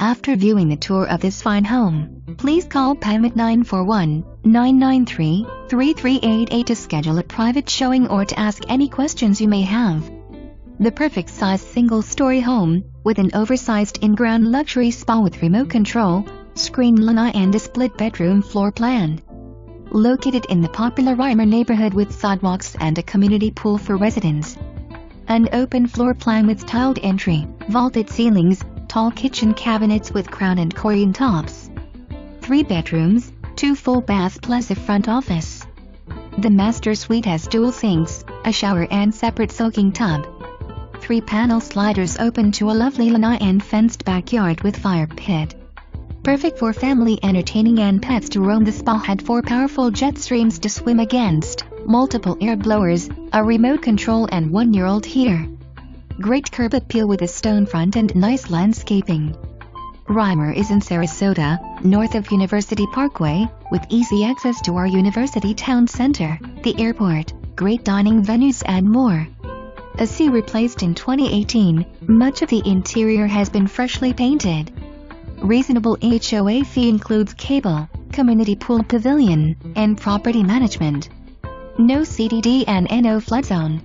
After viewing the tour of this fine home, please call Pam at 941-993-3388 to schedule a private showing or to ask any questions you may have. The perfect size single-story home, with an oversized in-ground luxury spa with remote control, screened lanai and a split-bedroom floor plan. Located in the popular Riomar neighborhood with sidewalks and a community pool for residents. An open floor plan with tiled entry, vaulted ceilings, tall kitchen cabinets with crown and corian tops. 3 bedrooms, 2 full baths plus a front office. The master suite has dual sinks, a shower and separate soaking tub. 3-panel sliders open to a lovely lanai and fenced backyard with fire pit. Perfect for family entertaining and pets to roam. The spa had 4 powerful jet streams to swim against, multiple air blowers, a remote control and 1-year-old heater. Great curb appeal with a stone front and nice landscaping. Riomar is in Sarasota, north of University Parkway, with easy access to our University Town Center, the airport, great dining venues and more. A sea replaced in 2018, much of the interior has been freshly painted. Reasonable HOA fee includes cable, community pool pavilion, and property management. No CDD and NO flood zone.